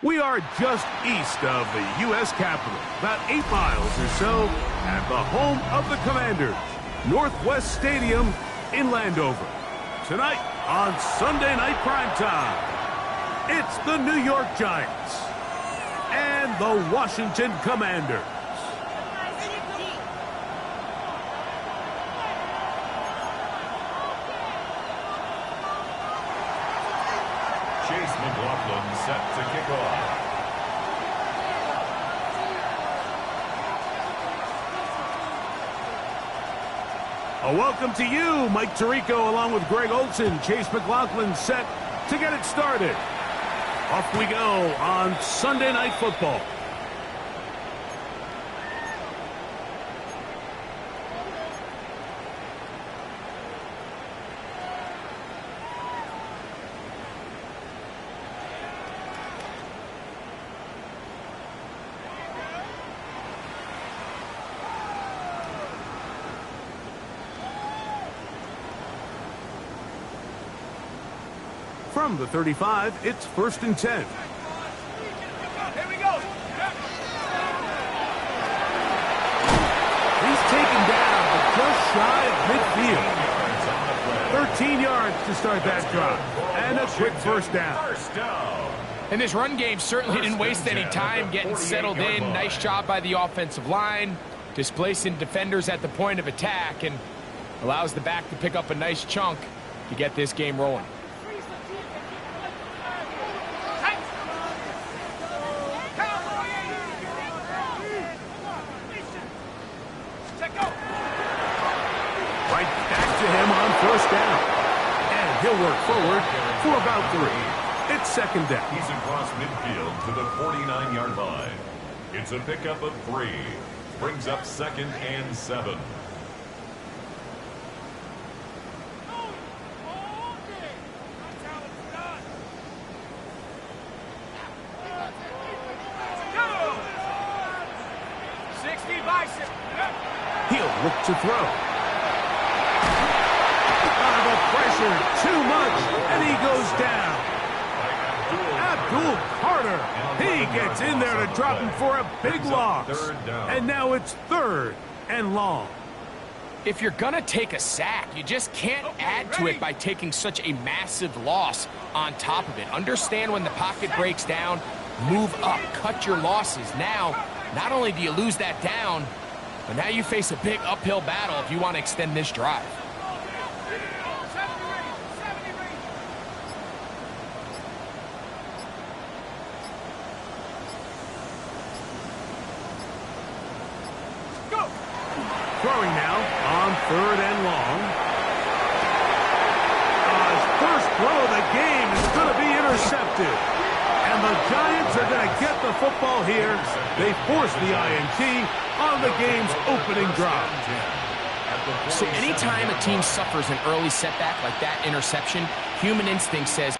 We are just east of the U.S. Capitol, about 8 miles or so, at the home of the Commanders, Northwest Stadium in Landover. Tonight on Sunday Night Primetime, it's the New York Giants and the Washington Commanders. Set to kick off. A welcome to you, Mike Tirico, along with Greg Olson. Chase McLaughlin set to get it started. Off we go on Sunday Night Football. From the 35, it's 1st and 10. Here we go. He's taken down, but just shy of midfield. 13 yards to start that drive, and a quick first down. And this run game certainly didn't waste any time getting settled in. Nice job by the offensive line, displacing defenders at the point of attack, and allows the back to pick up a nice chunk to get this game rolling. He'll work forward for about 3. It's 2nd down. He's across midfield to the 49-yard line. It's a pickup of 3. Brings up 2nd and 7. He'll look to throw. Too much, and he goes down. Abdul Carter, he gets in there to drop him for a big loss. And now it's 3rd and long. If you're going to take a sack, you just can't add to it by taking such a massive loss on top of it. Understand when the pocket breaks down, move up, cut your losses. Now, not only do you lose that down, but now you face a big uphill battle if you want to extend this drive. Throwing now on 3rd and long. His first throw of the game is going to be intercepted. And the Giants are going to get the football here. They force the INT on the game's opening drive. So anytime a team suffers an early setback like that interception, human instinct says,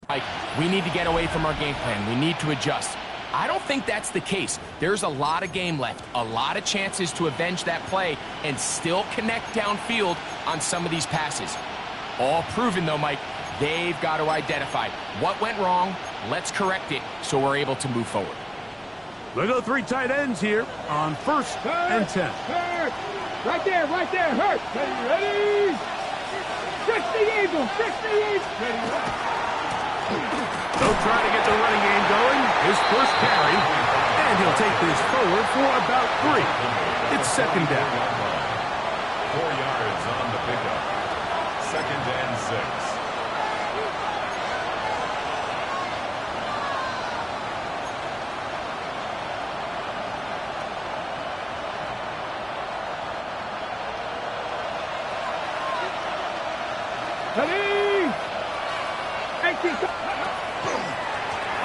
like, we need to get away from our game plan. We need to adjust. I don't think that's the case. There's a lot of game left, a lot of chances to avenge that play and still connect downfield on some of these passes. All proven, though, Mike, they've got to identify what went wrong. Let's correct it so we're able to move forward. They go 3 tight ends here on 1st and 10. Hurt. Right there, hurt. Ready? 60 Eagles, 60 Eagles. Ready. They'll try to get the running game going. His first carry, and he'll take this forward for about 3. It's 2nd down. 4 yards on the pickup. 2nd and 6.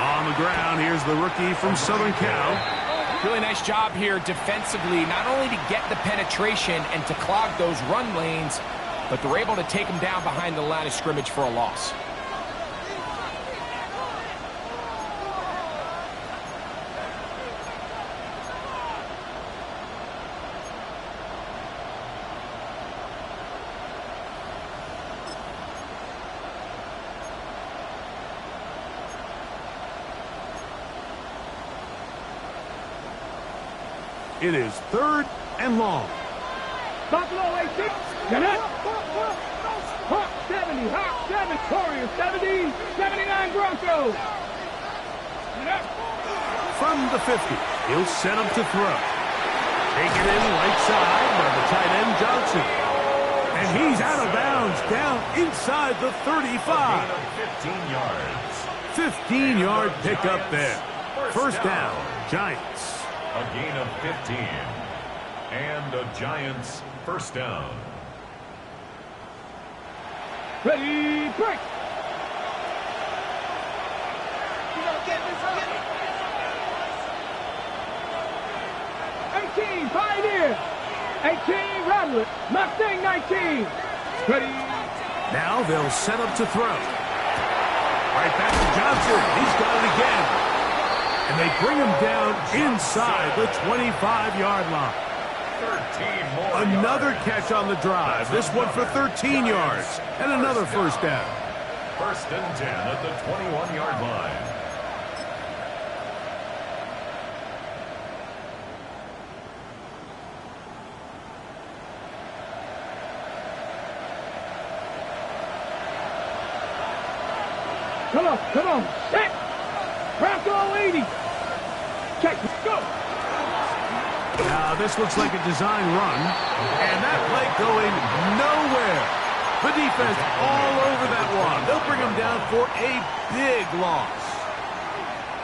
On the ground, here's the rookie from Southern Cal. Really nice job here defensively, not only to get the penetration and to clog those run lanes, but they're able to take him down behind the line of scrimmage for a loss. It is 3rd and long. Buffalo 18. Get up. Hawk 70. Hawk 7. Warriors 70. 79 Broncos. Get up. From the 50, he'll set up to throw. Taken in right side by the tight end Johnson. And he's out of bounds down inside the 35. 15 yards. 15-yard pickup there. First down, Giants. A gain of 15. And the Giants first down. Ready, break. 18, Pioneer. 18, Rattle it. Mustang 19. Ready. Now they'll set up to throw. Right back to Johnson. He's got it again. And they bring him down inside the 25-yard line. 13 more Another yards. catch on the drive. This one for 13 yards. And another first down. First and 10 at the 21-yard line. Come on. Set. Bronco 80. Check. Go. Now this looks like a design run. And that play going nowhere. The defense all over that one. They'll bring him down for a big loss.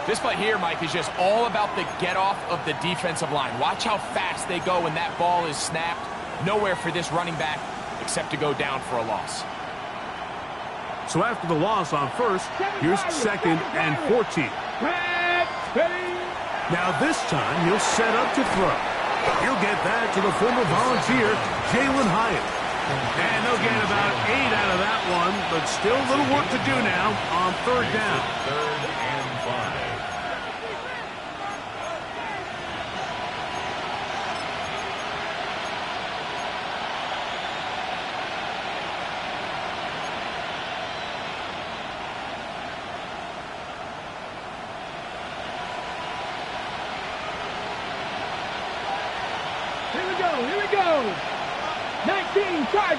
This play here, Mike, is just all about the get-off of the defensive line. Watch how fast they go when that ball is snapped. Nowhere for this running back except to go down for a loss. So after the loss on first, here's 2nd and 14. Now this time he'll set up to throw. He'll get that to the former volunteer, Jalen Hyatt. And they'll get about 8 out of that one, but still a little work to do now on 3rd down. 3rd and 5. Here we go.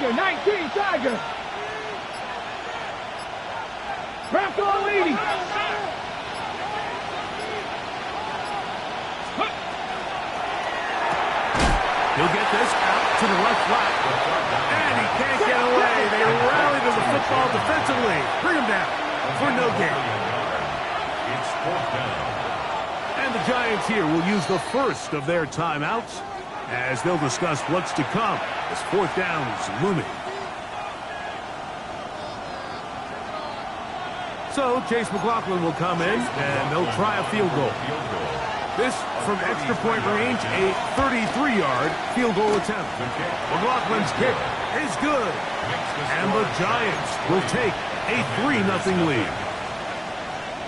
19 Tiger. Bronco 80. He'll get this out to the left flat. And he can't get away. They rally to the football defensively. Bring him down for no gain. It's 4th down. And the Giants here will use the first of their timeouts as they'll discuss what's to come as 4th down is looming. So Chase McLaughlin will come in and they'll try a field goal. This from extra point range, a 33-yard field goal attempt. McLaughlin's kick is good. And the Giants will take a 3-0 lead.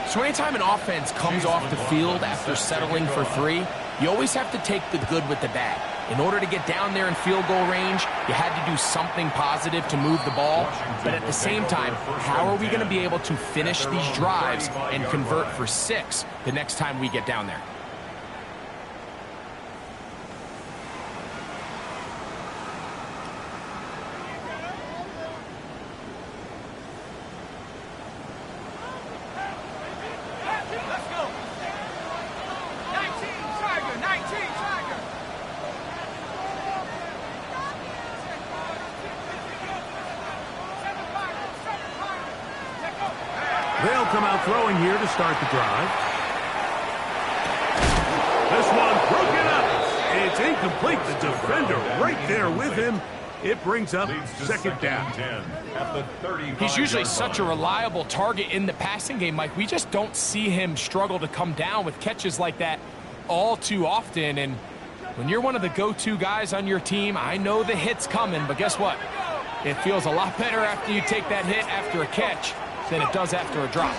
So anytime an offense comes off the field after settling for 3, you always have to take the good with the bad. In order to get down there in field goal range, you had to do something positive to move the ball. But at the same time, how are we going to be able to finish these drives and convert for 6 the next time we get down there? They'll come out throwing here to start the drive. This one broken up. It's incomplete. The defender right there with him. It brings up 2nd down. 10 at the 35. He's usually such a reliable target in the passing game, Mike. We just don't see him struggle to come down with catches like that all too often. And when you're one of the go-to guys on your team, I know the hit's coming, but guess what? It feels a lot better after you take that hit after a catch than it does after a drop.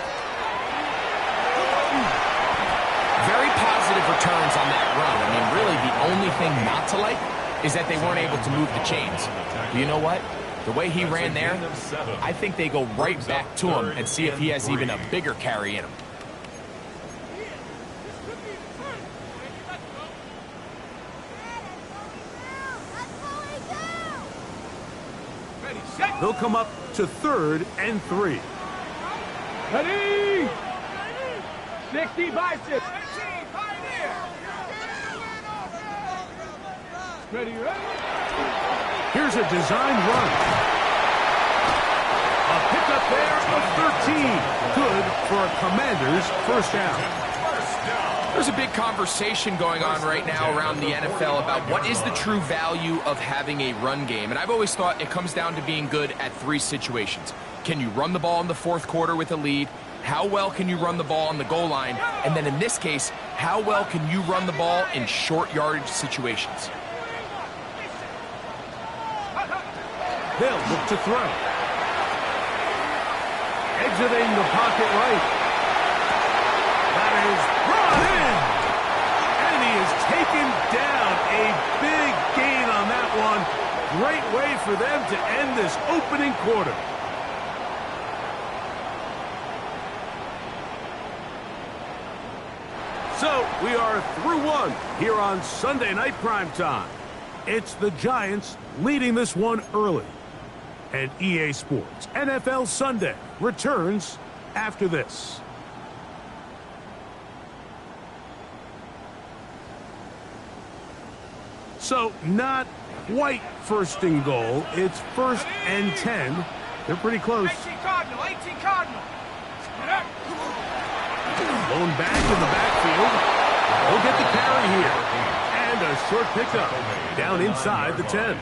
Very positive returns on that run. I mean, really, the only thing not to like is that they weren't able to move the chains. But you know what? The way he ran there, I think they go right back to him and see if he has even a bigger carry in him. They'll come up to 3rd and 3. Ready? 60 by 6. Ready, ready? Here's a design run. A pickup there of 13. Good for a Commanders first down. There's a big conversation going on right now around the NFL about what is the true value of having a run game. And I've always thought it comes down to being good at 3 situations. Can you run the ball in the 4th quarter with a lead? How well can you run the ball on the goal line? And then in this case, how well can you run the ball in short yardage situations? They'll look to throw. Exiting the pocket right. That is brought in. And he is taken down. A big gain on that one. Great way for them to end this opening quarter. So we are through one here on Sunday Night Primetime. It's the Giants leading this one early. And EA Sports NFL Sunday returns after this. So not quite 1st and goal. It's 1st and 10. They're pretty close. 18 Cardinal. Going back in the backfield. He'll get the carry here. And a short pickup down inside the 10.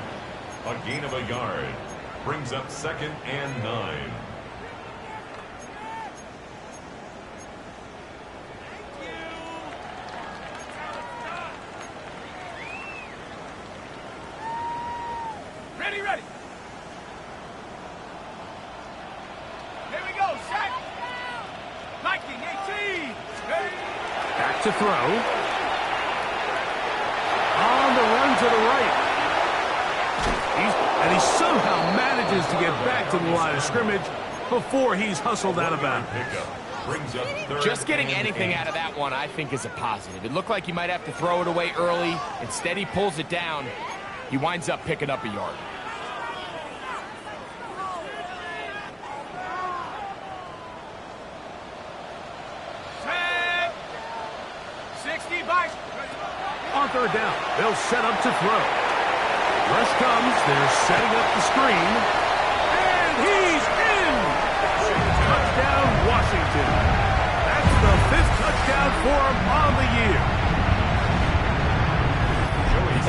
A gain of a yard. Brings up 2nd and 9. Ready. Here we go, set. 1918. Ready. Back to throw. On the run to the right. And he somehow manages to get back to the line of scrimmage before he's hustled out of bounds. Just getting anything out of that one, I think, is a positive. It looked like he might have to throw it away early. Instead, he pulls it down. He winds up picking up a yard. Set. 60 by. On 3rd down, they'll set up to throw. Rush comes, they're setting up the screen, and he's in! Touchdown, Washington. That's the 5th touchdown for him on the year.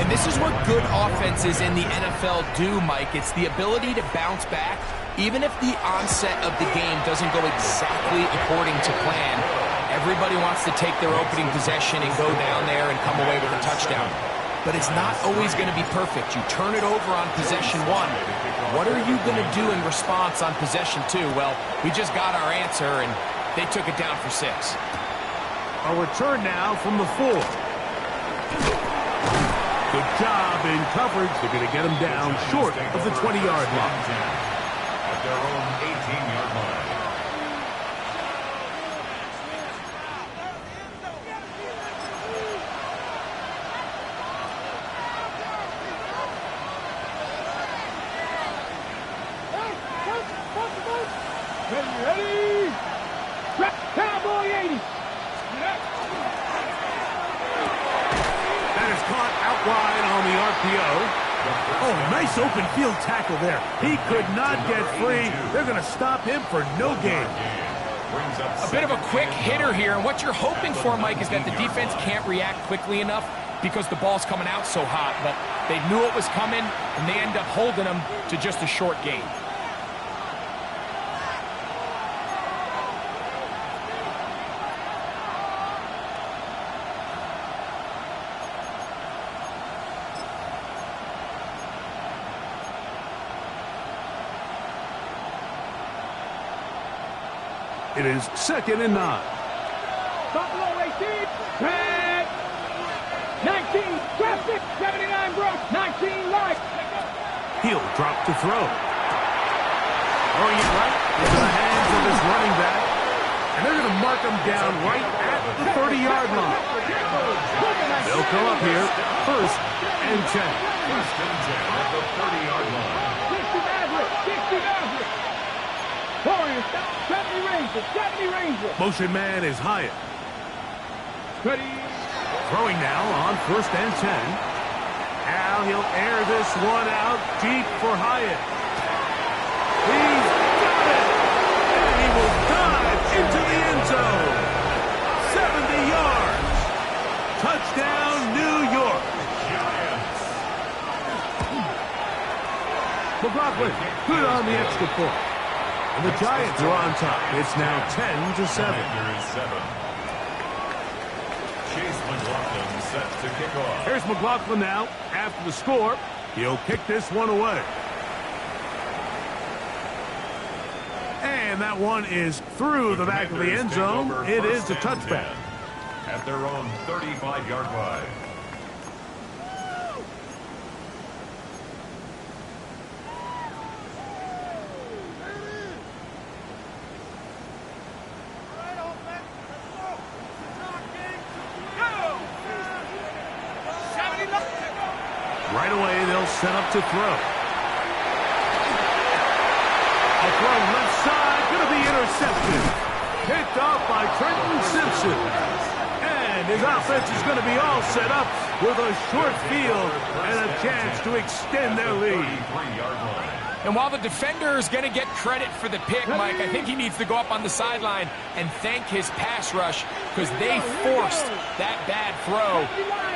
And this is what good offenses in the NFL do, Mike. It's the ability to bounce back, even if the onset of the game doesn't go exactly according to plan. Everybody wants to take their opening possession and go down there and come away with a touchdown. But it's not always going to be perfect. You turn it over on possession 1. What are you going to do in response on possession 2? Well, we just got our answer, and they took it down for 6. A return now from the 4. Good job in coverage. They're going to get him down short of the 20-yard line. At their own 18-yard line. Ready. Cowboy 80. That is caught out wide on the RPO. Oh, nice open field tackle there. He could not get free. They're going to stop him for no gain. A bit of a quick hitter here, and what you're hoping for, Mike, is that the defense can't react quickly enough because the ball's coming out so hot, but they knew it was coming, and they end up holding them to just a short gain. It is 2nd and 9. Buffalo 18. Red. 19. Traffic. 79 broke. 19 right. He'll drop to throw. Throwing it right into the hands of his running back. And they're going to mark him down right at the 30-yard line. They'll come up here. 1st and 10. 1st and 10 at the 30-yard line. 60 Mavericks. Warriors, 70 Rangers, 70 Rangers. Motion man is Hyatt. Ready. Throwing now on 1st and 10. Now he'll air this one out deep for Hyatt. He's got it! And he will dive into the end zone. 70 yards. Touchdown, New York. McLaughlin, good on the extra point. And the Giants are on top. It's now 10-7. Chase McLaughlin set to kick off. Here's McLaughlin now. After the score, he'll kick this one away. And that one is through the back of the end zone. It is a touchback. At their own 35-yard line. Right away, they'll set up to throw. A throw left side, going to be intercepted. Picked off by Trenton Simpson. And his offense is going to be all set up with a short field and a chance to extend their lead. And while the defender is going to get credit for the pick, Mike, I think he needs to go up on the sideline and thank his pass rush because they forced that bad throw.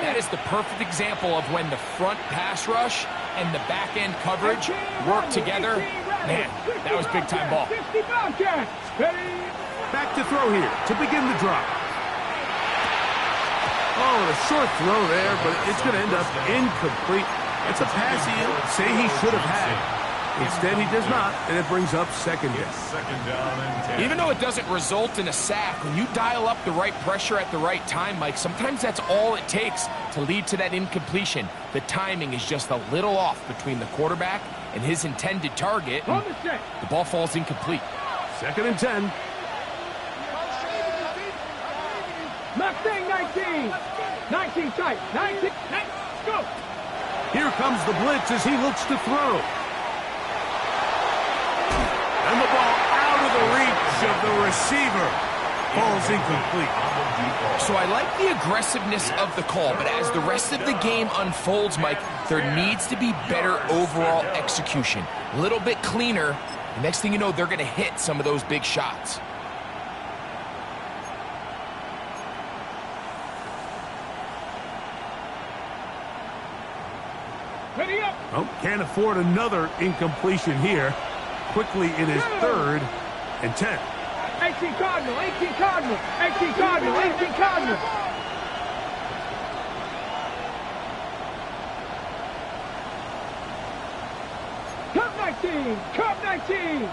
That is the perfect example of when the front pass rush and the back end coverage work together. Man, that was big-time ball. Back to throw here to begin the drive. Oh, a short throw there, but it's going to end up incomplete. It's a pass he'll say he should have had. Instead, he does not, and it brings up second down. Second down and 10. Even though it doesn't result in a sack, when you dial up the right pressure at the right time, Mike, sometimes that's all it takes to lead to that incompletion. The timing is just a little off between the quarterback and his intended target, and the ball falls incomplete. Second and 10. Mustang 19. 19 tight. 19. Go. Here comes the blitz as he looks to throw. And the ball out of the reach of the receiver. Ball's incomplete. So I like the aggressiveness of the call, but as the rest of the game unfolds, Mike, there needs to be better overall execution. A little bit cleaner. The next thing you know, they're going to hit some of those big shots. Ready up. Oh, can't afford another incompletion here. Quickly it is 3rd and 10. 18 Cardinal, 18 Cardinal, 18 Cardinal, 18 Cardinal. Cup 19, Cup 19,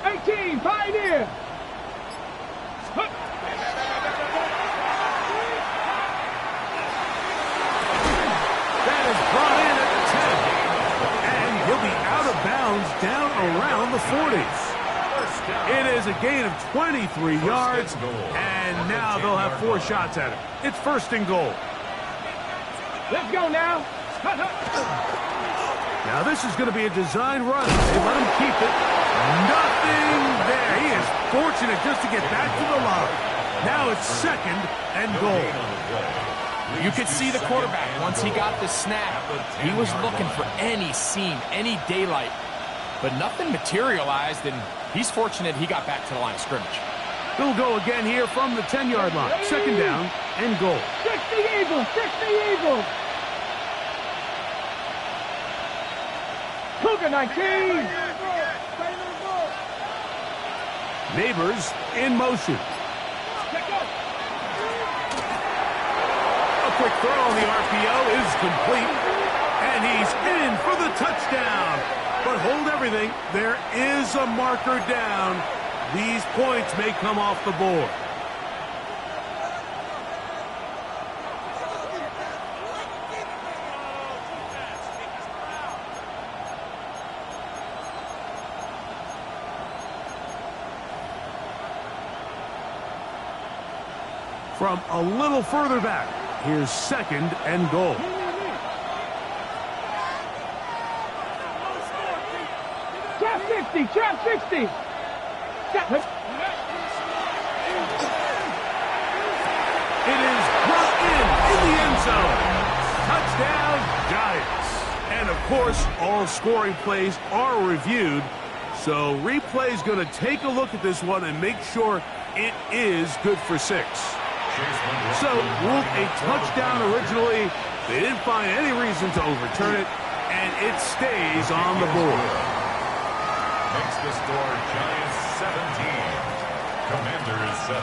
18, Pioneer. That is brought in at the 10. And he'll be out of bounds down around the 40s. It is a gain of 23 yards, and now they'll have 4 shots at it. It's 1st and goal. Let's go now. Now this is going to be a design run. They let him keep it. Nothing there. He is fortunate just to get back to the line. Now it's 2nd and goal. You could see the quarterback, once he got the snap, he was looking for any seam, any daylight. But nothing materialized, and he's fortunate he got back to the line of scrimmage. He'll go again here from the 10-yard line. 2nd down and goal. 60 Eagles, 60 Eagles. Cougar 19. Neighbors in motion. A quick throw on the RPO is complete. And he's in for the touchdown. But hold everything. There is a marker down. These points may come off the board. From a little further back, here's 2nd and goal. Trap 60, trap 60. It is brought in the end zone. Touchdown, Giants. And, of course, all scoring plays are reviewed. So replay's going to take a look at this one and make sure it is good for 6. So, ruled a touchdown originally. They didn't find any reason to overturn it, and it stays on the board. Makes the score Giants 17, Commanders 7.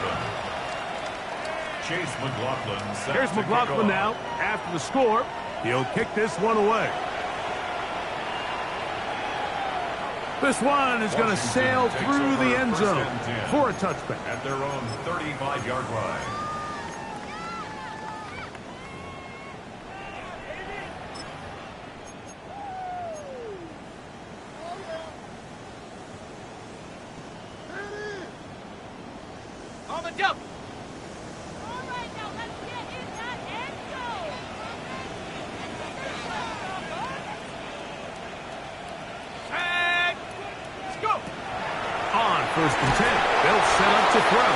Chase McLaughlin set Here's to McLaughlin kick now. off. After the score, he'll kick this one away. This one is going to sail through the end zone for a touchback. At their own 35-yard line. On the double. All right, now let's get in that end zone. And let's go. On 1st and 10, they'll set up to throw.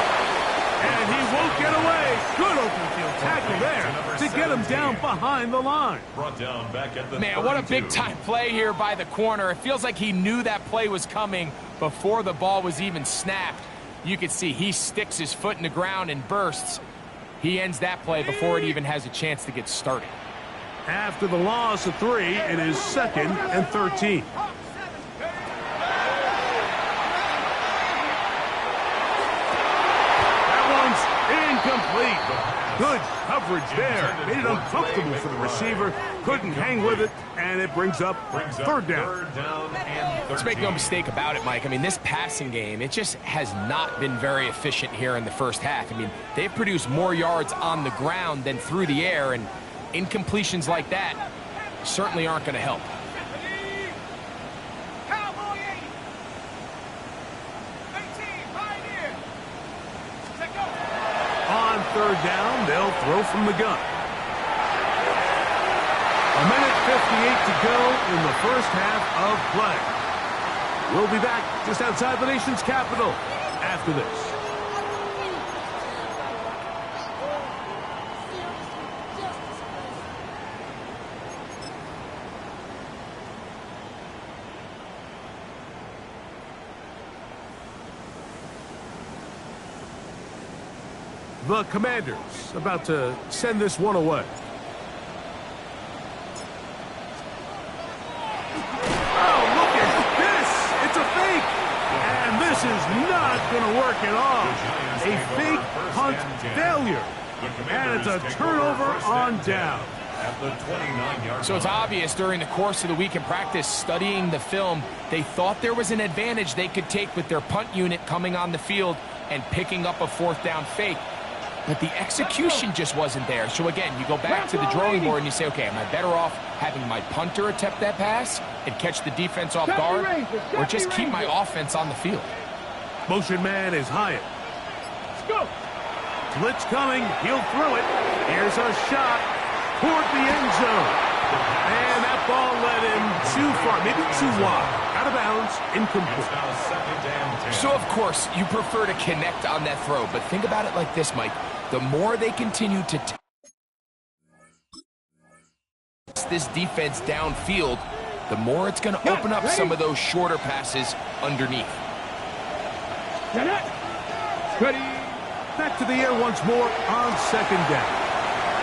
And he won't get away. Good open field tackle there to get him down behind the line. Brought down back at the Man, what a 32. big-time play here by the corner. It feels like he knew that play was coming before the ball was even snapped. You can see he sticks his foot in the ground and bursts. He ends that play before it even has a chance to get started. After the loss of 3, it is 2nd and 13. Incomplete. Good coverage there. Made it uncomfortable for the receiver. Couldn't hang with it, and it brings up 3rd down. And Let's make no mistake about it, Mike. I mean, this passing game, it just has not been very efficient here in the first half. I mean, they've produced more yards on the ground than through the air, and incompletions like that certainly aren't going to help. On 3rd down, they'll throw from the gun. 1:58 to go in the first half of play. We'll be back just outside the nation's capital after this. The Commanders about to send this one away. Oh, look at this! It's a fake! And this is not going to work at all. A fake punt failure. And it's a turnover on down. At the 29-yard So it's line. obvious during the course of the week in practice, studying the film, they thought there was an advantage they could take with their punt unit coming on the field and picking up a 4th down fake. But the execution just wasn't there. So again, you go back to the drawing board and you say, okay, am I better off having my punter attempt that pass and catch the defense off guard, or just keep my offense on the field? Motion man is Hyatt. Blitz coming. He'll throw it. Here's a shot toward the end zone. And that ball led him too far, maybe too wide. Out of bounds, incomplete. It's now 2nd and 10. So, of course, you prefer to connect on that throw, but think about it like this, Mike. The more they continue to test this defense downfield, the more it's going to open up some of those shorter passes underneath. Ready. Back to the air once more on 2nd down.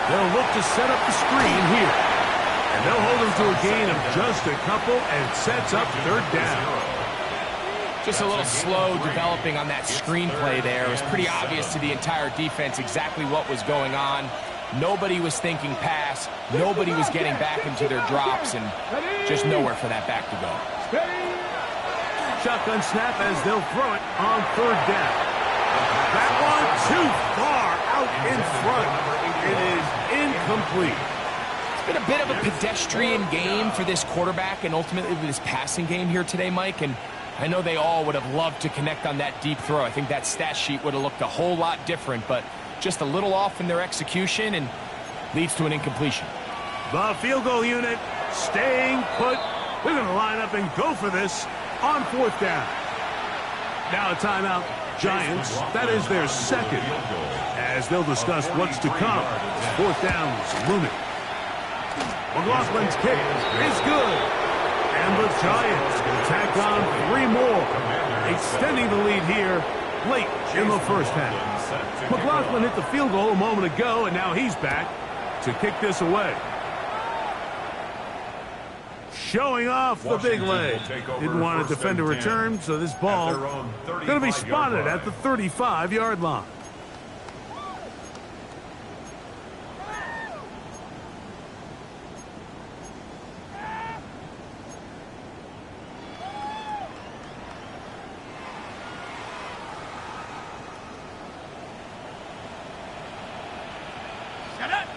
They'll look to set up the screen here. And they'll hold him to a gain of just a couple, and it sets up 3rd down. Just a little slow developing on that screenplay there. It was pretty obvious to the entire defense exactly what was going on. Nobody was thinking pass. Nobody was getting back into their drops, and just nowhere for that back to go. Shotgun snap as they'll throw it on 3rd down. That one too far out in front. It is incomplete. It's been a bit of a pedestrian game for this quarterback and ultimately for this passing game here today, Mike. And I know they all would have loved to connect on that deep throw. I think that stat sheet would have looked a whole lot different, but just a little off in their execution and leads to an incompletion. The field goal unit staying put. They're going to line up and go for this on 4th down. Now a timeout. Giants, that is their second, as they'll discuss what's to come. 4th down is looming. McLaughlin's kick is good. And the Giants tack on 3 more, extending the lead here late in the first half. McLaughlin hit the field goal a moment ago, and now he's back to kick this away. Showing off the big leg. Didn't want to defend a return, so this ball going to be spotted at the 35-yard line. Set up.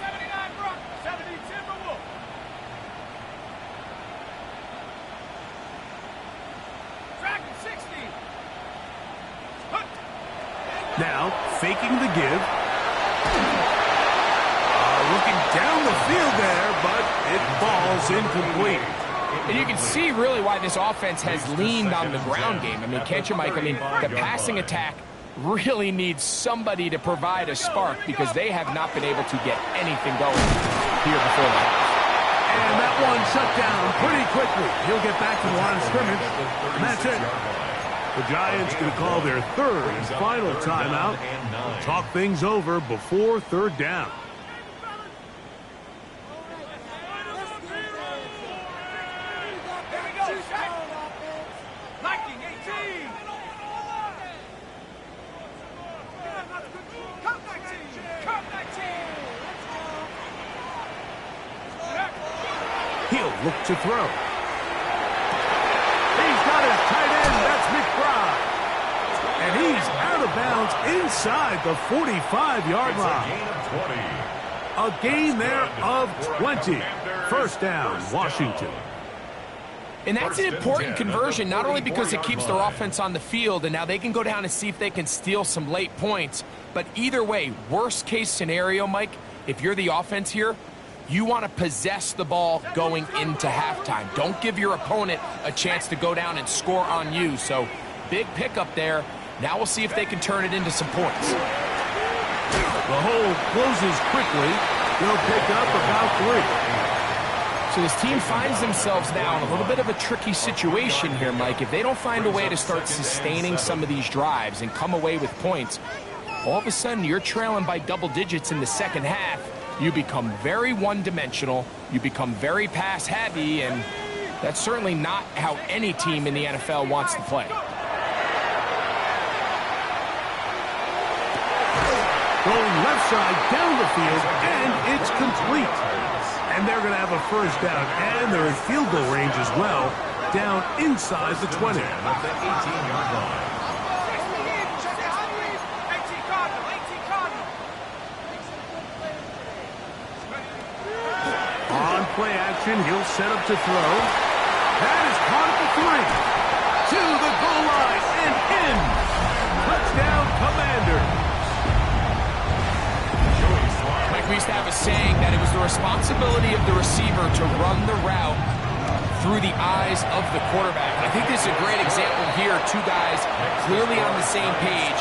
79 Brock, 70 Timberwolf. Dragon 60. Hunt. Now, faking the give. Looking down the field there, but it falls incomplete. And you can see really why this offense has leaned on the ground game. I mean, can't you, Mike? I mean, the passing attack really needs somebody to provide a spark because they have not been able to get anything going here before the half. And that one shut down pretty quickly. He'll get back to the line of scrimmage, and that's it. The Giants going to call their 3rd and final timeout. Talk things over before 3rd down. Here we go, Shaq. Lightning 18. Cup 19. Cup 19. He'll look to throw. He's got his tight end. That's McBride. And he's out of bounds inside the 45-yard line. A gain there of 20. 1st down, Washington. And that's an important conversion, not only because it keeps their offense on the field, and now they can go down and see if they can steal some late points. But either way, worst case scenario, Mike, if you're the offense here, you want to possess the ball going into halftime. Don't give your opponent a chance to go down and score on you. So big pickup there. Now we'll see if they can turn it into some points. The hole closes quickly. They'll pick up about 3. So this team finds themselves now in a little bit of a tricky situation here, Mike. If they don't find a way to start sustaining some of these drives and come away with points, all of a sudden you're trailing by double digits in the second half. You become very one-dimensional. You become very pass-heavy, and that's certainly not how any team in the NFL wants to play. Going left side down the field, and it's complete. And they're going to have a 1st down, and they're in field goal range as well, down inside the 20. At the 18-yard line. On play action, he'll set up to throw. That is caught at the 3. To the goal line and in. Touchdown, Commanders. Mike, we used to have a saying that it was the responsibility of the receiver to run the route through the eyes of the quarterback. And I think this is a great example here. 2 guys clearly on the same page.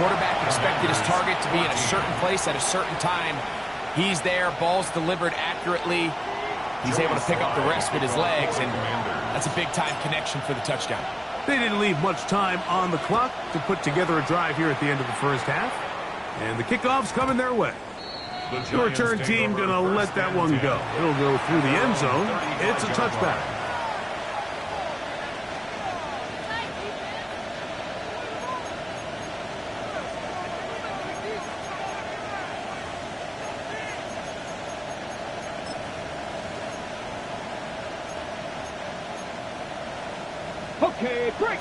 Quarterback expected his target to be in a certain place at a certain time. He's there, ball's delivered accurately. He's able to pick up the rest with his legs, and that's a big-time connection for the touchdown. They didn't leave much time on the clock to put together a drive here at the end of the first half. And the kickoff's coming their way. The return team going to let that one go. It'll go through the end zone. It's a touchback. Okay, break.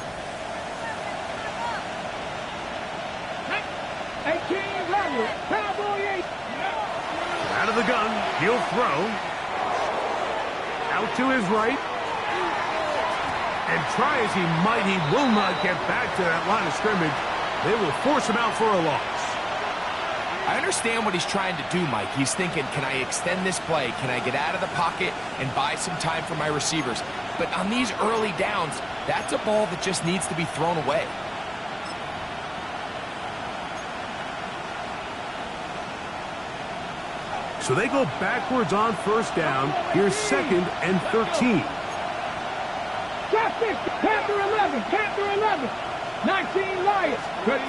18, Rattler, Cowboy 8. Out of the gun, he'll throw. Out to his right. And try as he might, he will not get back to that line of scrimmage. They will force him out for a loss. I understand what he's trying to do, Mike. He's thinking, can I extend this play? Can I get out of the pocket and buy some time for my receivers? but on these early downs, that's a ball that just needs to be thrown away. So they go backwards on first down. Here's 2nd and 13. Panther 11, Panther 11. 19 Lions. Ready.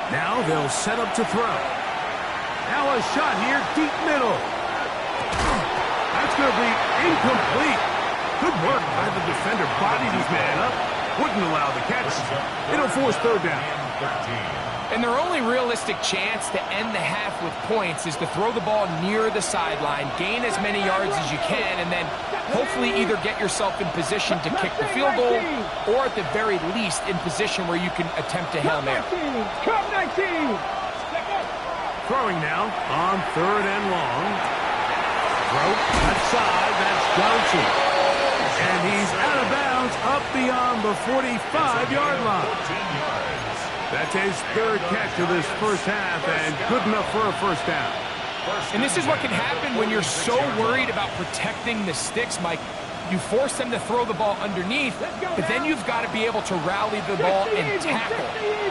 Now they'll set up to throw. Now a shot here, deep middle. That's going to be incomplete. Good work by the defender. Bodied his man up. Wouldn't allow the catch. It'll force 3rd down. And their only realistic chance to end the half with points is to throw the ball near the sideline, gain as many yards as you can, and then hopefully either get yourself in position to kick the field goal or at the very least in position where you can attempt a Hail Mary. Come 19. Throwing now on 3rd and long. Throw outside. That's Johnson. And he's out of bounds up beyond the 45-yard line. That's his 3rd catch of this first half and good enough for a first down. And this is what can happen when you're so worried about protecting the sticks, Mike. You force them to throw the ball underneath, but then you've got to be able to rally the ball and tackle.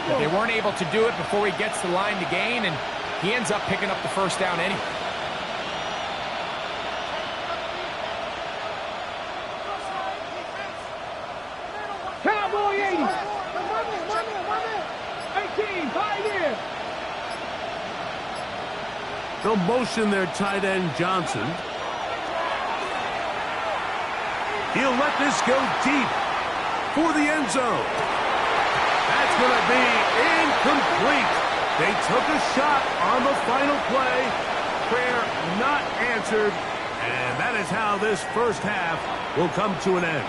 But they weren't able to do it before he gets the line to gain, and he ends up picking up the first down anyway. Cowboy 80. 18, Pioneer. They'll motion their tight end, Johnson. He'll let this go deep for the end zone. That's going to be incomplete. They took a shot on the final play. Prayer not answered. And that is how this first half will come to an end.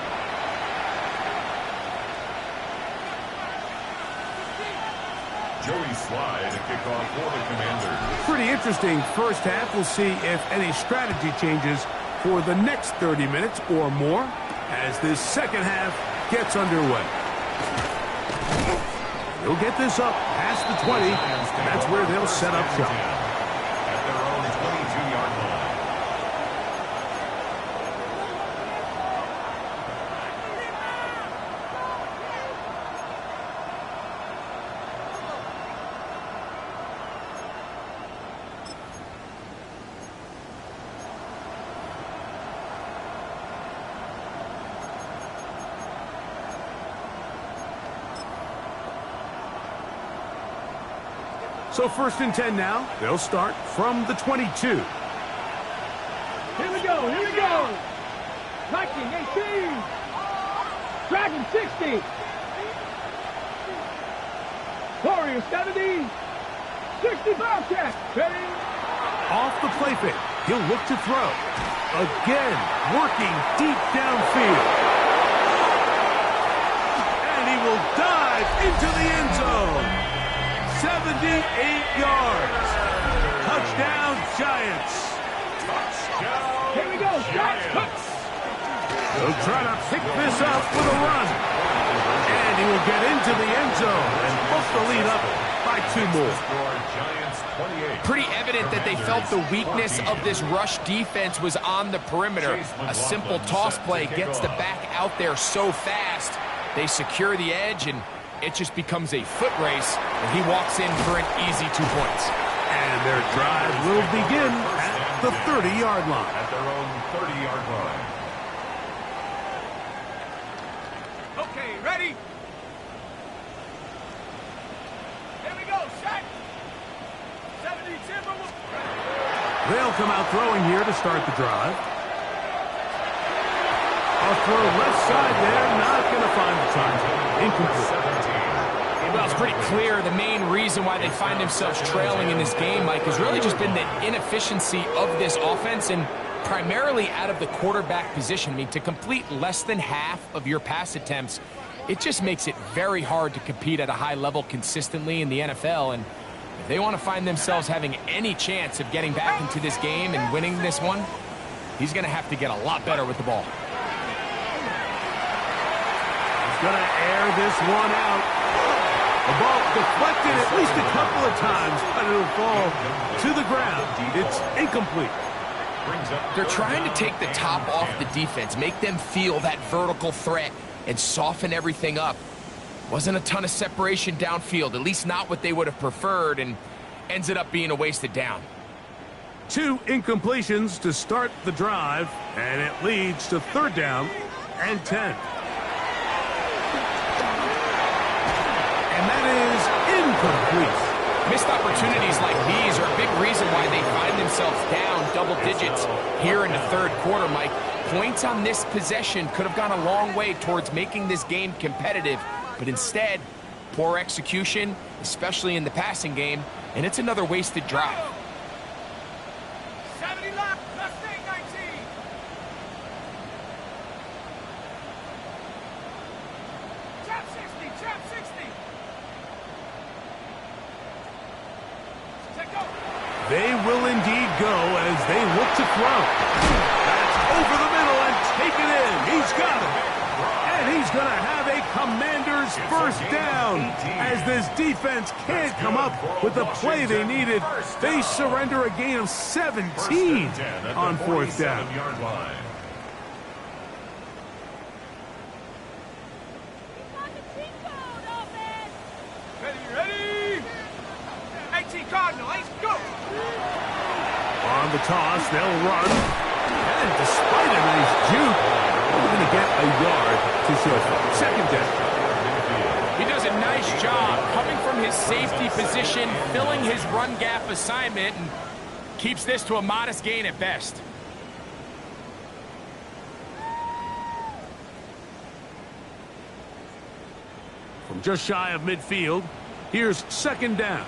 Joey Slye to kick off for the Commanders. Pretty interesting first half. We'll see if any strategy changes for the next 30 minutes or more as this second half gets underway. They'll get this up past the 20, and that's where they'll set up shop. At their own 22-yard line. So 1st and 10 now. They'll start from the 22. Here we go, here we go. Viking 18. Dragon 60. Warrior 70. 60 Bobcat. Ready? Off the play fake. He'll look to throw. Again, working deep downfield. And he will dive into the end zone. 78 yards. Touchdown, Giants. Here we go, Giants. They'll try to pick this up with a run. And he will get into the end zone and book the lead up by 2 more. Pretty evident that they felt the weakness of this rush defense was on the perimeter. A simple toss play gets the back out there so fast. They secure the edge, and it just becomes a foot race, and he walks in for an easy 2 points. And their drive will begin at the 30-yard line. At their own 30-yard line. Okay, ready? Here we go, set. 70 Timber. They'll come out throwing here to start the drive. A throw left side there, not going to find the target. Incomplete. Well, it's pretty clear the main reason why they find themselves trailing in this game, Mike, has really just been the inefficiency of this offense and primarily out of the quarterback position. I mean, to complete less than half of your pass attempts, it just makes it very hard to compete at a high level consistently in the NFL. And if they want to find themselves having any chance of getting back into this game and winning this one, he's going to have to get a lot better with the ball. He's going to air this one out. The ball deflected at least a couple of times, but it'll fall to the ground. It's incomplete. They're trying to take the top off the defense, make them feel that vertical threat, and soften everything up. Wasn't a ton of separation downfield, at least not what they would have preferred, and ends it up being a wasted down. 2 incompletions to start the drive, and it leads to 3rd down and 10. And that is incomplete. Missed opportunities like these are a big reason why they find themselves down double digits here in the 3rd quarter, Mike. Points on this possession could have gone a long way towards making this game competitive, but instead, poor execution, especially in the passing game, and it's another wasted drive. 70 left, Mustang 19. Trap 60, trap 60. Check go. They will indeed go as they look to throw. That's over the middle and take it in. He's got it. And he's going to have a Commanders first down as this defense can't come up with the play they needed. They surrender a gain of 17 on 4th down. Ready? 18 Cardinal, let's go. On the toss, they'll run. And despite a nice juke, they're going to get a yard to show for 2nd down. He does a nice job coming from his safety position, filling his run gap assignment, and keeps this to a modest gain at best. From just shy of midfield, here's 2nd down.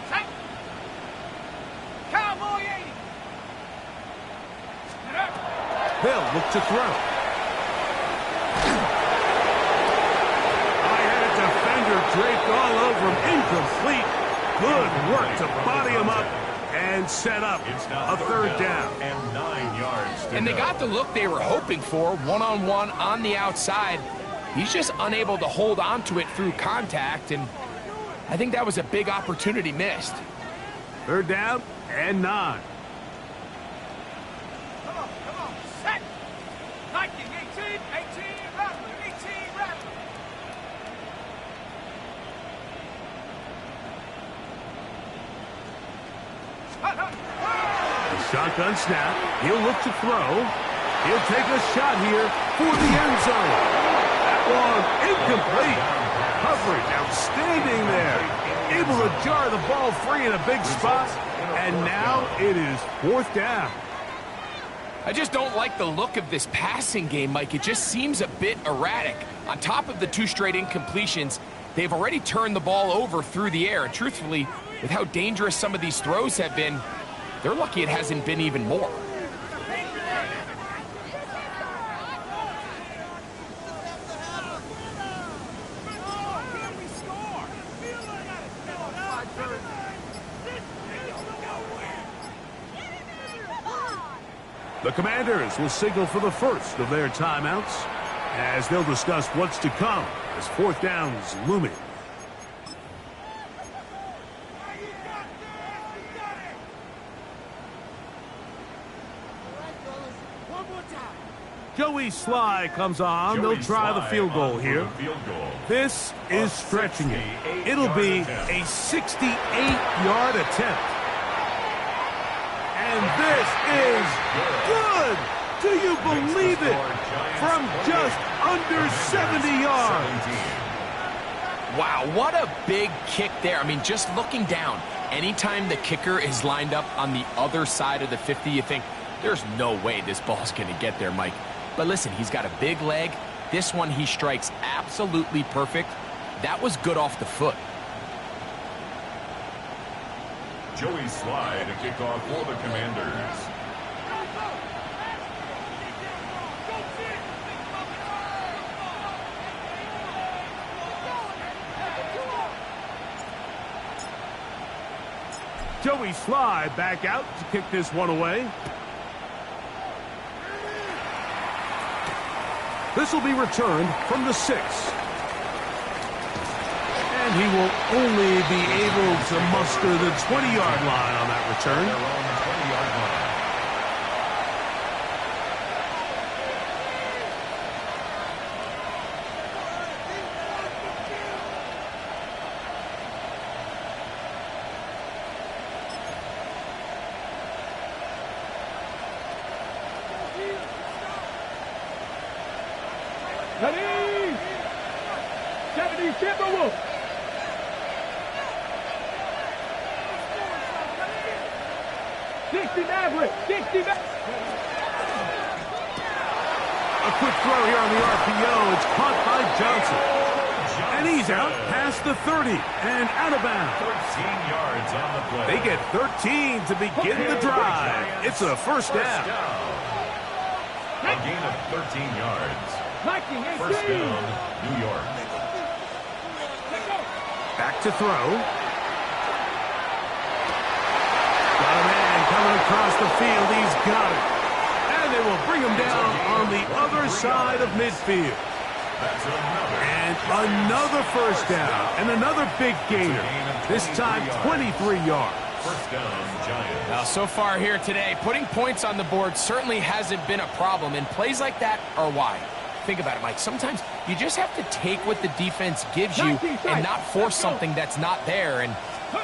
Set. Cowboy 80. Set up. They'll look to throw. Defender draped all over him, incomplete. Good work to body him up and set up a 3rd down. And 9 yards. And they got the look they were hoping for, one-on-one on the outside. He's just unable to hold on to it through contact, and I think that was a big opportunity missed. 3rd down and 9. Come on, set. 19, 18, 18, Rattler, 18, Rattler. The shotgun snap. He'll look to throw. He'll take a shot here for the end zone. That one incomplete. Coverage outstanding there. Able to jar the ball free in a big spot. And now it is 4th down. I just don't like the look of this passing game, Mike. It just seems a bit erratic. On top of the 2 straight incompletions, they've already turned the ball over through the air. And truthfully, with how dangerous some of these throws have been, they're lucky it hasn't been even more. The Commanders will signal for the first of their timeouts as they'll discuss what's to come as 4th down is looming. Joey Sly comes on. They'll try the field goal here. This is stretching it. It'll be a 68-yard attempt. And this is good. Do you believe it? From just under 70 yards. Wow, what a big kick there. I mean, just looking down, anytime the kicker is lined up on the other side of the 50, you think, there's no way this ball's going to get there, Mike. But listen, he's got a big leg. This one he strikes absolutely perfect. That was good off the foot. Joey Sly to kick off for the Commanders. Joey Sly back out to kick this one away. This will be returned from the 6. And he will only be able to muster the 20-yard line on that return. Ready? 70 Timberwolves. 60 Maverick. 60 Maverick. A quick throw here on the RPO. It's caught by Johnson. And he's out past the 30 and out of bounds. 13 yards on the play. They get 13 to begin the drive. It's a first down. A gain of 13 yards. 19, First 18. down, New York. Back to throw. Got a man coming across the field. He's got it. And they will bring him down on the other side of midfield. That's And another first down. And another big gainer. This time 23 yards. First down, Giants. Now, so far here today, putting points on the board certainly hasn't been a problem, and plays like that are why. Think about it, Mike. Sometimes you just have to take what the defense gives you and not force something that's not there, and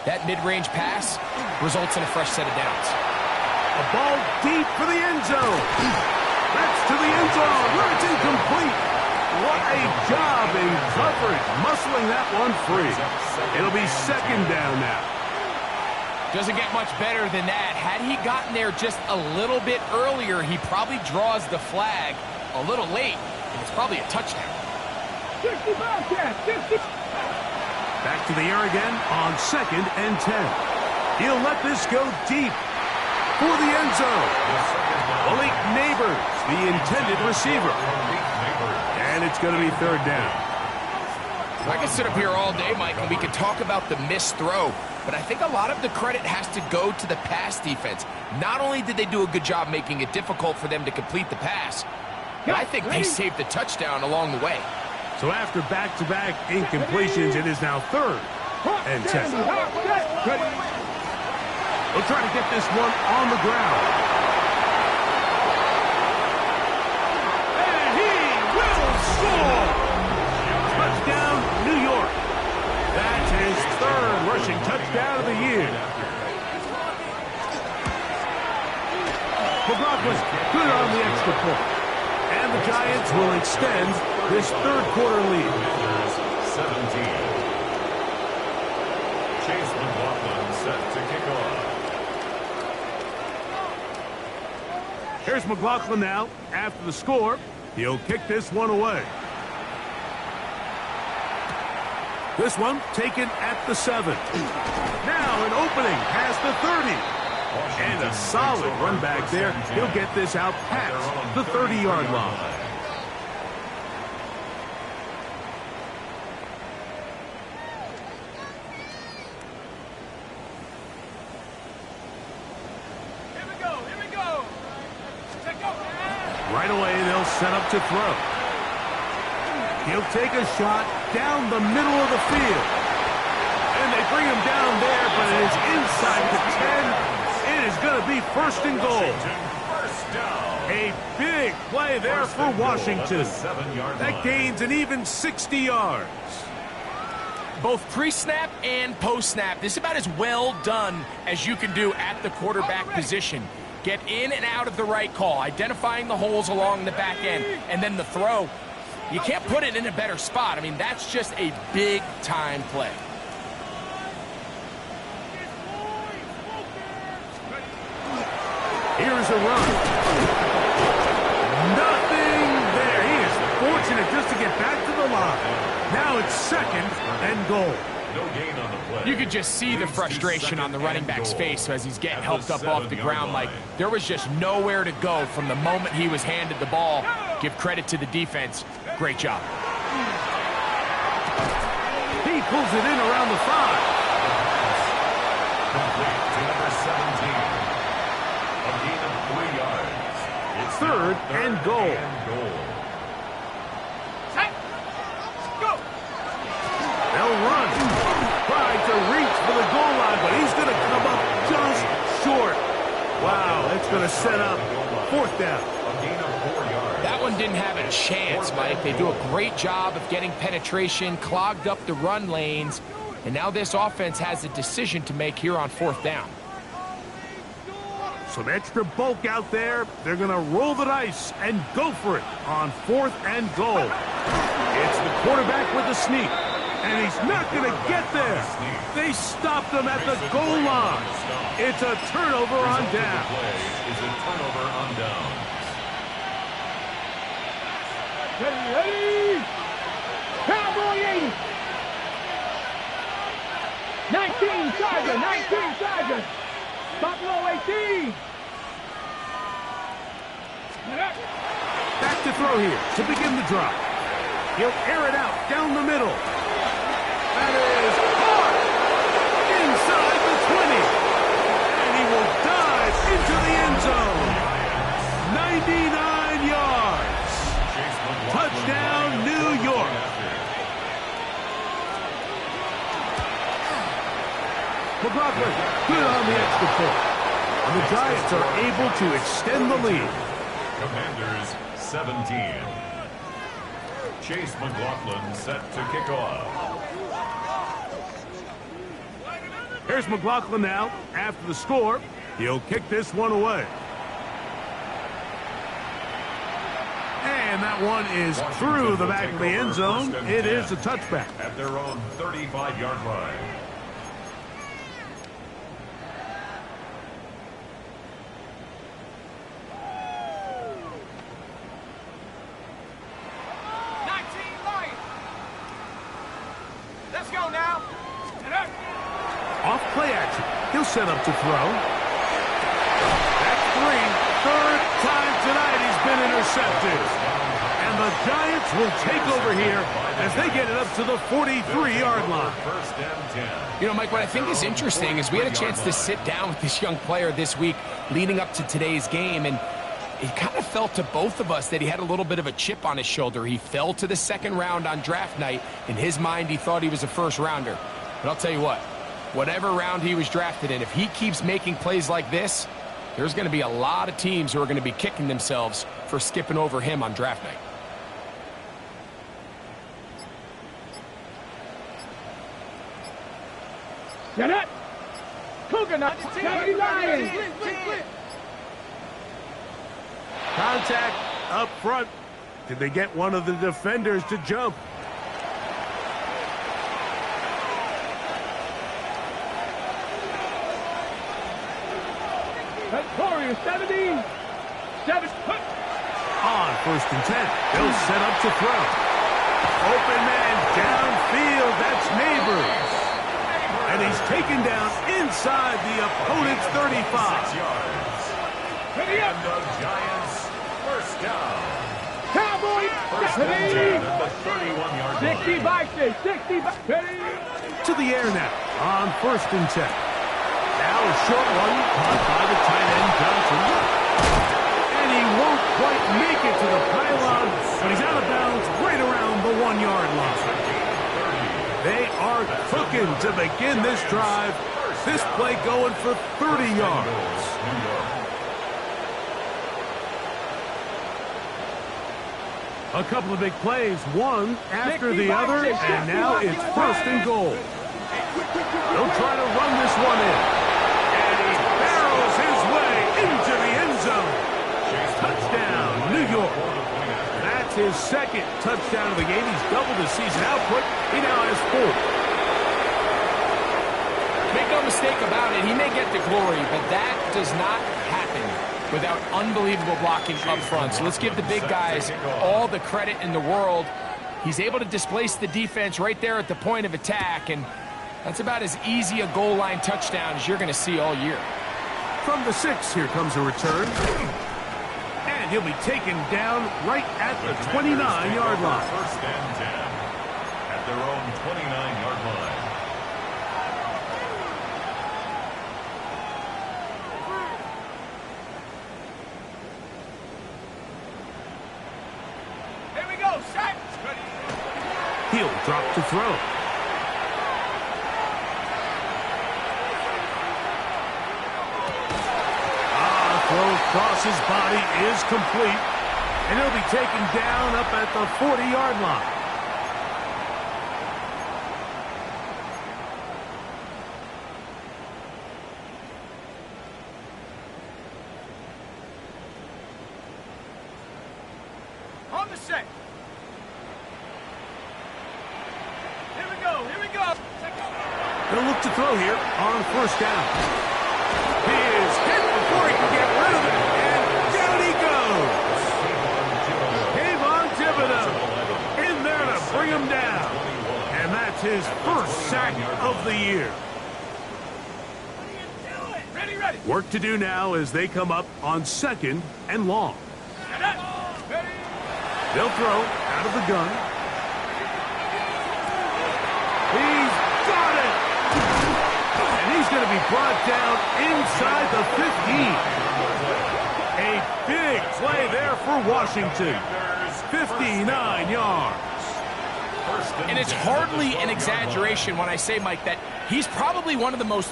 that mid-range pass results in a fresh set of downs. A ball deep for the end zone. That's to the end zone where it's incomplete. What a job in coverage, muscling that one free. It'll be second down now. Doesn't get much better than that. Had he gotten there just a little bit earlier, he probably draws the flag a little late, and it's probably a touchdown. 60 Bobcats. 60. Back to the air again on 2nd and 10. He'll let this go deep for the end zone. Malik Neighbors, the intended receiver. And it's going to be third down. I can sit up here all day, Mike, and we can talk about the missed throw, but I think a lot of the credit has to go to the pass defense. Not only did they do a good job making it difficult for them to complete the pass, but I think they saved the touchdown along the way. So after back-to-back incompletions, it is now 3rd and 10. We'll try to get this one on the ground. And he will score! Touchdown, New York. That's his 3rd rushing touchdown of the year. McLaughlin, good on the extra point. And the Giants will extend this 3rd quarter lead. 17. Chase McLaughlin set to kick off. Here's McLaughlin now. After the score, he'll kick this one away. This one taken at the 7. Now an opening past the 30. And a solid run back there. He'll get this out past the 30-yard line. Right away, they'll set up to throw. He'll take a shot down the middle of the field. And they bring him down there, but it is inside the 10. It is going to be 1st and goal. A big play there for Washington. That gains an even 60 yards. Both pre-snap and post-snap, this is about as well done as you can do at the quarterback position. Get in and out of the right call, identifying the holes along the back end, and then the throw. You can't put it in a better spot. I mean, that's just a big-time play. Here's a run. Nothing there. He is fortunate just to get back to the line. Now it's 2nd and goal. No gain on the play. You could just see the frustration on the running back's face as he's getting helped up off the ground. Like, there was just nowhere to go from the moment he was handed the ball. Give credit to the defense. Great job. He pulls it in around the 5. Complete to number 17. A gain of 3 yards. It's 3rd and goal. They'll run. Try to reach for the goal line, but he's going to come up just short. Wow, that's going to set up 4th down. That one didn't have a chance, Mike. They do a great job of getting penetration, clogged up the run lanes, and now this offense has a decision to make here on 4th down. Some extra bulk out there. They're going to roll the dice and go for it on 4th and goal. It's the quarterback with the sneak, and he's not going to get there. They stopped him at the goal line. It's a turnover on down. Is a turnover on down. Ready? Cowboy 80. 19 Sergeant, 19 Sergeant. Buffalo 18. Back to throw here to begin the drive. He'll air it out down the middle. That is caught inside the 20. And he will dive into the end zone. 99 yards. Touchdown, New York. McLaughlin, good on the extra point. And the Giants are able to extend the lead. Commanders 17. Chase McLaughlin set to kick off. Here's McLaughlin now. After the score, he'll kick this one away. And that one is through the back of the end zone. It is a touchback. At their own 35-yard line. Let's go now. Off play action. He'll set up to throw. That's 3. Third time tonight he's been intercepted. And the Giants will take over here as they get it up to the 43-yard line. First and 10. You know, Mike, what I think is interesting is we had a chance to sit down with this young player this week leading up to today's game, and it kind of felt to both of us that he had a little bit of a chip on his shoulder. He fell to the second round on draft night. In his mind, he thought he was a first-rounder. But I'll tell you what, whatever round he was drafted in, if he keeps making plays like this, there's going to be a lot of teams who are going to be kicking themselves for skipping over him on draft night. Get it. Coconut. Contact up front. Did they get one of the defenders to jump? Victoria 17. 7. On 1st and 10. They'll set up to throw. Open man downfield. That's Neighbors. And he's taken down inside the opponent's 35. And the Giants first down. Cowboy. First and 10 at the 31-yard line. 60 by 6. 60 by 30. To the air now on 1st and 10. Now a short one caught by the tight end Johnson. And he won't quite make it to the pylon, but he's out of bounds right around the 1-yard line. They are cooking to begin this drive. This play going for 30 yards. A couple of big plays, one after the other, and now it's 1st and goal. They'll try to run this one in. And he barrels his way into the end zone. Touchdown, New York. That's his 2nd touchdown of the game. He's doubled his season output. He now has 4. Make no mistake about it, he may get the glory, but that does not happen without unbelievable blocking up front. So let's give the big guys all the credit in the world. He's able to displace the defense right there at the point of attack, and that's about as easy a goal line touchdown as you're going to see all year. From the 6, here comes a return. And he'll be taken down right at the 29-yard line. First and 10 at their own 29-yard line. Here we go, set. He'll drop to throw. Throw across his body is complete, and he'll be taken down up at the 40-yard line. He'll look to throw here on first down. He is hit before he can get rid of it, and down he goes. Kayvon Thibodeau in there to bring him down. And that's his first sack of the year. Work to do now as they come up on second and long. They'll throw out of the gun. He's got it! And he's going to be brought down inside the 15. A big play there for Washington. 59 yards. And it's hardly an exaggeration when I say, Mike, that he's probably one of the most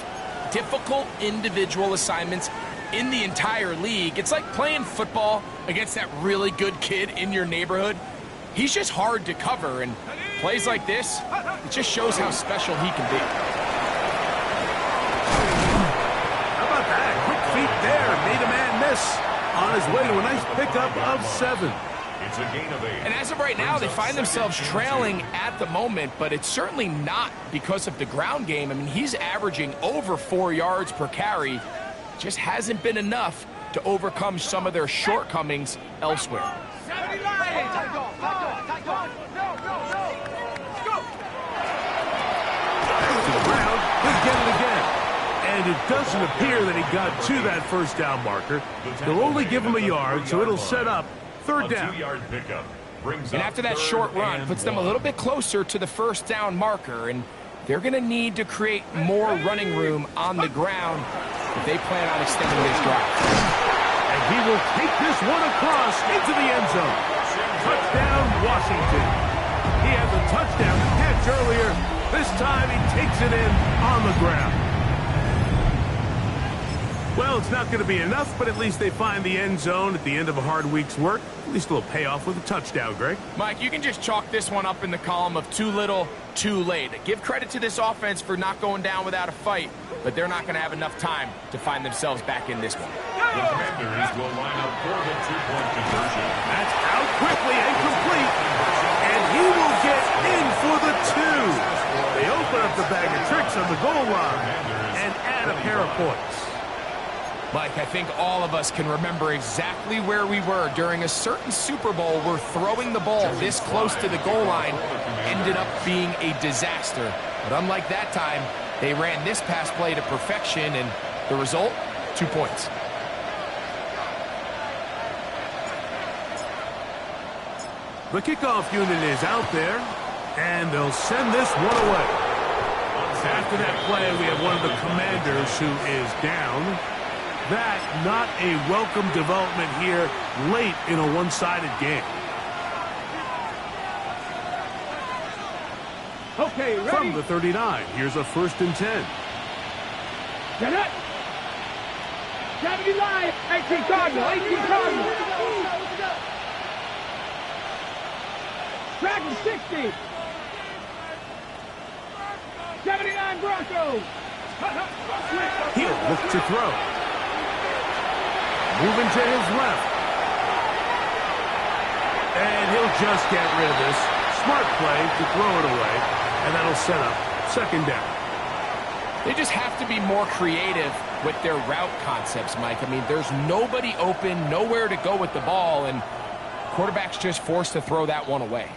difficult individual assignments in the entire league. It's like playing football against that really good kid in your neighborhood. He's just hard to cover, and plays like this, it just shows how special he can be. How about that? Quick feet there. Made a man miss on his way to a nice pickup of 7. It's a gain of 8. And as of right now, they find themselves trailing at the moment, but it's certainly not because of the ground game. I mean, he's averaging over 4 yards per carry. Just hasn't been enough to overcome some of their shortcomings elsewhere. To the ground, he'll get it again. And it doesn't appear that he got to that first down marker. They'll only give him a yard, so it'll set up third down. 2-yard pickup brings And up after that third short run, and puts them a 1. little bit closer to the first down marker, and they're going to need to create more running room on the ground if they plan on extending this drive. And he will take this one across into the end zone. Touchdown, Washington. He had the touchdown catch earlier. This time he takes it in on the ground. Well, it's not going to be enough, but at least they find the end zone at the end of a hard week's work. At least a little payoff with a touchdown, Greg. Mike, you can just chalk this one up in the column of too little, too late. Give credit to this offense for not going down without a fight, but they're not going to have enough time to find themselves back in this one. The Commanders will line up for the 2-point conversion. That's out quickly and complete. And he will get in for the 2. They open up the bag of tricks on the goal line and add a pair of points. Mike, I think all of us can remember exactly where we were during a certain Super Bowl where throwing the ball this close to the goal line ended up being a disaster. But unlike that time, they ran this pass play to perfection, and the result, 2 points. The kickoff unit is out there, and they'll send this one away. After that play, we have one of the Commanders who is down. That not a welcome development here late in a one-sided game. Okay, ready? From the 39, here's a 1st and 10. Get it. 79, 18 Cardinal, 18 Cardinal. Track and 60. 79 Broncos. He'll look to throw. Moving to his left. And he'll just get rid of this. Smart play to throw it away. And that'll set up 2nd down. They just have to be more creative with their route concepts, Mike. I mean, there's nobody open, nowhere to go with the ball, and quarterback's just forced to throw that one away.